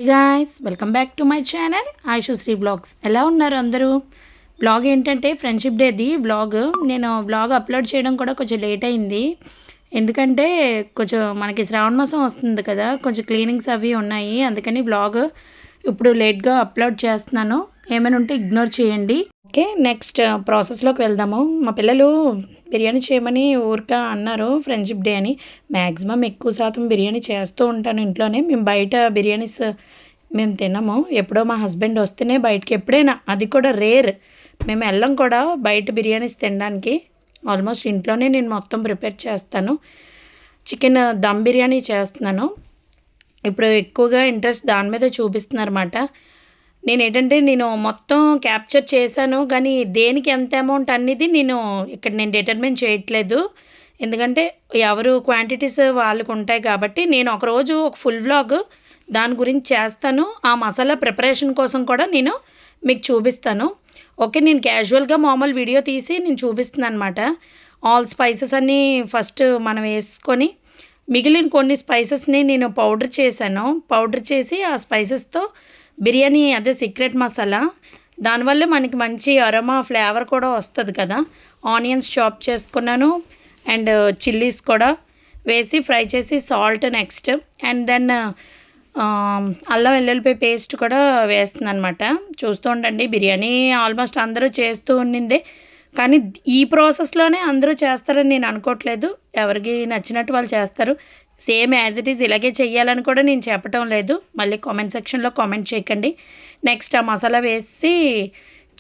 Guys welcome back to my channel Ayushushri vlogs. ఎలా ఉన్నారు అందరూ? బ్లాగ్ ఏంటంటే ఫ్రెండ్షిప్ డేది బ్లాగ్. నేను బ్లాగ్ అప్లోడ్ చేయడం కూడా కొంచెం లేట్ అయింది. ఎందుకంటే కొంచెం మనకి శ్రావణ మాసం వస్తుంది కదా, కొంచెం క్లీనింగ్స్ అవి ఉన్నాయి. అందుకని బ్లాగ్ ఇప్పుడు లేట్గా అప్లోడ్ చేస్తున్నాను. ఏమైనా ఉంటే ఇగ్నోర్ చేయండి. ఓకే, నెక్స్ట్ ప్రాసెస్లోకి వెళ్దాము. మా పిల్లలు బిర్యానీ చేయమని ఊరిక అన్నారు ఫ్రెండ్షిప్ డే అని. మ్యాక్సిమం ఎక్కువ శాతం బిర్యానీ చేస్తూ ఉంటాను ఇంట్లోనే. మేము బయట బిర్యానీస్ మేము తినము. ఎప్పుడో మా హస్బెండ్ వస్తేనే బయటకి, ఎప్పుడైనా, అది కూడా రేర్. మేము వెళ్ళం కూడా బయట బిర్యానీస్ తినడానికి. ఆల్మోస్ట్ ఇంట్లోనే నేను మొత్తం ప్రిపేర్ చేస్తాను. చికెన్ దమ్ బిర్యానీ చేస్తున్నాను. ఇప్పుడు ఎక్కువగా ఇంట్రెస్ట్ దాని మీద చూపిస్తున్నారన్నమాట. నేను మొత్తం క్యాప్చర్ చేశాను, కానీ దేనికి ఎంత అమౌంట్ అనేది నేను డిటర్మిన్ చేయట్లేదు. ఎందుకంటే ఎవరు క్వాంటిటీస్ వాళ్ళకు ఉంటాయి కాబట్టి నేను ఒకరోజు ఒక ఫుల్ వ్లాగ్ దాని గురించి చేస్తాను. ఆ మసాలా ప్రిపరేషన్ కోసం కూడా నేను మీకు చూపిస్తాను. ఓకే, నేను క్యాజువల్గా మామూలు వీడియో తీసి నేను చూపిస్తున్నాను అనమాట. ఆల్ స్పైసెస్ అన్నీ ఫస్ట్ మనం వేసుకొని, మిగిలిన కొన్ని స్పైసెస్ని నేను పౌడర్ చేశాను. పౌడర్ చేసి ఆ స్పైసెస్తో బిర్యానీ, అదే సీక్రెట్ మసాలా, దానివల్ల మనకి మంచి అరోమా ఫ్లేవర్ కూడా వస్తుంది కదా. ఆనియన్స్ చాప్ చేసుకున్నాను అండ్ చిల్లీస్ కూడా వేసి ఫ్రై చేసి, సాల్ట్ నెక్స్ట్, అండ్ దెన్ అల్లం వెల్లుల్లిపాయ పేస్ట్ కూడా వేస్తుంది అనమాట. చూస్తూ ఉండండి. బిర్యానీ ఆల్మోస్ట్ అందరూ చేస్తూ ఉండిందే, కానీ ఈ ప్రాసెస్లోనే అందరూ చేస్తారని నేను అనుకోవట్లేదు. ఎవరికి నచ్చినట్టు వాళ్ళు చేస్తారు. సేమ్ యాజ్ ఇట్ ఈజ్ ఇలాగే చెయ్యాలని కూడా నేను చెప్పటం లేదు. మళ్ళీ కామెంట్ సెక్షన్లో కామెంట్ చేయకండి. నెక్స్ట్ ఆ మసాలా వేసి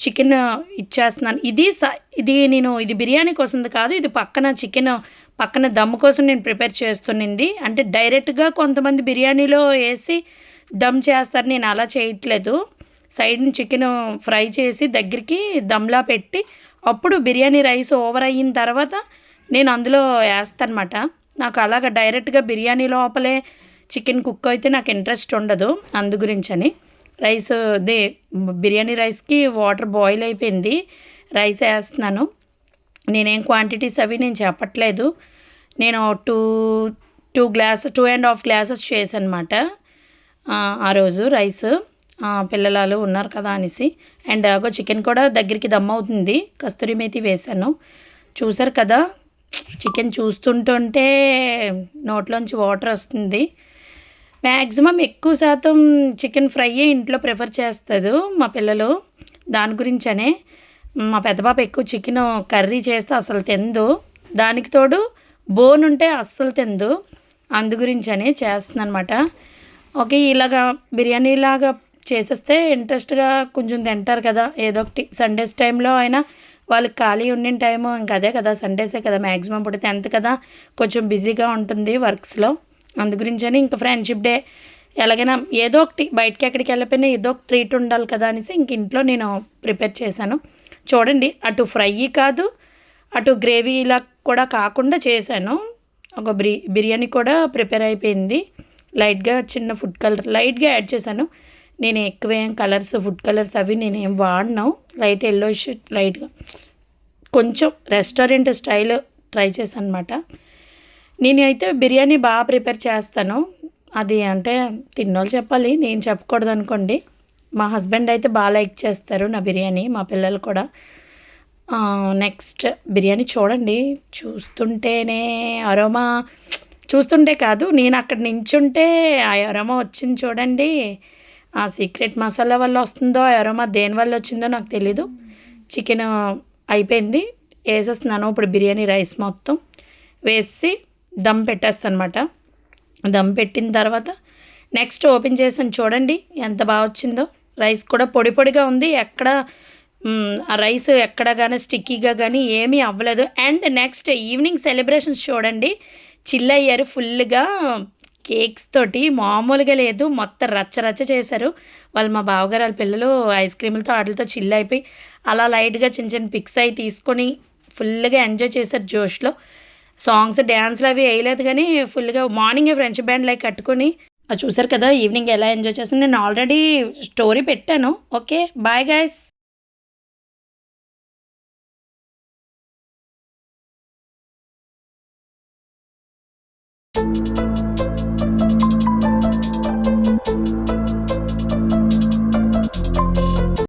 చికెన్ ఇచ్చేస్తున్నాను. ఇది బిర్యానీ కోసం కాదు, ఇది పక్కన దమ్ కోసం నేను ప్రిపేర్ చేస్తున్నింది. అంటే డైరెక్ట్గా కొంతమంది బిర్యానీలో వేసి దమ్ చేస్తారు, నేను అలా చేయట్లేదు. సైడ్ని చికెన్ ఫ్రై చేసి దగ్గరికి దమ్లా పెట్టి, అప్పుడు బిర్యానీ రైస్ ఓవర్ అయిన తర్వాత నేను అందులో వేస్తానమాట. నాకు అలాగ డైరెక్ట్గా బిర్యానీ లోపలే చికెన్ కుక్ అయితే నాకు ఇంట్రెస్ట్ ఉండదు. అందు గురించని బిర్యానీ రైస్కి వాటర్ బాయిల్ అయిపోయింది, రైస్ వేస్తున్నాను. నేనేం క్వాంటిటీస్ అవి నేను చెప్పట్లేదు. నేను 2.5 గ్లాసెస్ చేశాను అనమాట ఆ రోజు రైస్. పిల్లలు ఉన్నారు కదా అనేసి. అండ్ చికెన్ కూడా దగ్గరికి దమ్ అవుతుంది. కస్తూరి మేతి వేశాను. చూసారు కదా, చికెన్ చూస్తుంటుంటే నోట్లోంచి వాటర్ వస్తుంది. మ్యాక్సిమం ఎక్కువ శాతం చికెన్ ఫ్రైయే ఇంట్లో ప్రిఫర్ చేస్తారు మా పిల్లలు. దాని గురించనే మా పెద్ద పాప ఎక్కువ చికెన్ కర్రీ చేస్తే అసలు తిందు. దానికి తోడు బోన్ ఉంటే అస్సలు తిందు. అందు గురించనే చేస్తుంది అనమాట. ఓకే, ఇలాగా బిర్యానీలాగా చేసేస్తే ఇంట్రెస్ట్గా కొంచెం తింటారు కదా. ఏదో ఒకటి సండేస్ టైంలో అయినా వాళ్ళకి ఖాళీ ఉండిన టైము ఇంకా అదే కదా, సండేసే కదా మ్యాక్సిమం. ఇప్పుడు 10th కదా, కొంచెం బిజీగా ఉంటుంది వర్క్స్లో. అందు గురించని ఇంకా ఫ్రెండ్షిప్ డే ఎలాగైనా ఏదో ఒకటి, బయటకి ఎక్కడికి వెళ్ళిపోయినా ఏదో ఒక ట్రీట్ ఉండాలి కదా అనేసి ఇంక ఇంట్లో నేను ప్రిపేర్ చేశాను. చూడండి, అటు ఫ్రై కాదు, అటు గ్రేవీలా కూడా కాకుండా చేశాను. ఒక బిర్యానీ కూడా ప్రిపేర్ అయిపోయింది. లైట్గా చిన్న ఫుడ్ కలర్ లైట్గా యాడ్ చేశాను. నేను ఎక్కువేం ఫుడ్ కలర్స్ అవి నేనేం వాడను. లైట్ ఎల్లోయిష్, లైట్గా కొంచెం రెస్టారెంట్ స్టైల్ ట్రై చేశాను అనమాట. నేనైతే బిర్యానీ బాగా ప్రిపేర్ చేస్తాను. అది అంటే తిన్నోళ్ళు చెప్పాలి, నేను చెప్పకూడదు అనుకోండి. మా హస్బెండ్ అయితే బాగా లైక్ చేస్తారు నా బిర్యానీ, మా పిల్లలు కూడా. నెక్స్ట్ బిర్యానీ చూడండి, చూస్తుంటేనే అరోమా, చూస్తుంటే కాదు, నేను అక్కడ నించుంటే ఆ అరోమా వచ్చింది చూడండి. ఆ సీక్రెట్ మసాలా వల్ల వస్తుందో, ఆ అరోమా దేనివల్ల వచ్చిందో నాకు తెలీదు. చికెన్ అయిపోయింది, వేసేస్తున్నాను. ఇప్పుడు బిర్యానీ రైస్ మొత్తం వేసి దమ్ పెట్టేస్తాను అనమాట. దమ్ పెట్టిన తర్వాత నెక్స్ట్ ఓపెన్ చేసాను. చూడండి ఎంత బాగా వచ్చిందో. రైస్ కూడా పొడి పొడిగా ఉంది. ఆ రైస్ ఎక్కడ కానీ స్టిక్కీగా కానీ ఏమీ అవ్వలేదు. అండ్ నెక్స్ట్ ఈవినింగ్ సెలబ్రేషన్స్ చూడండి, చిల్ అయ్యారు ఫుల్గా. కేక్స్ తోటి మామూలుగా లేదు, మొత్తం రచ్చ చేశారు వాళ్ళు. మా బావగారు వాళ్ళ పిల్లలు ఐస్ క్రీములతో వాటితో చిల్ అయిపోయి అలా లైట్గా చిన్న పిక్స్ అవి తీసుకొని ఫుల్గా ఎంజాయ్ చేశారు జోష్లో. సాంగ్స్ డ్యాన్స్లు అవి వేయలేదు, కానీ ఫుల్గా మార్నింగే ఫ్రెండ్షిప్ బ్యాండ్ లైక్ కట్టుకొని చూసారు కదా ఈవినింగ్ ఎలా ఎంజాయ్ చేస్తాను. నేను ఆల్రెడీ స్టోరీ పెట్టాను. Okay, bye guys.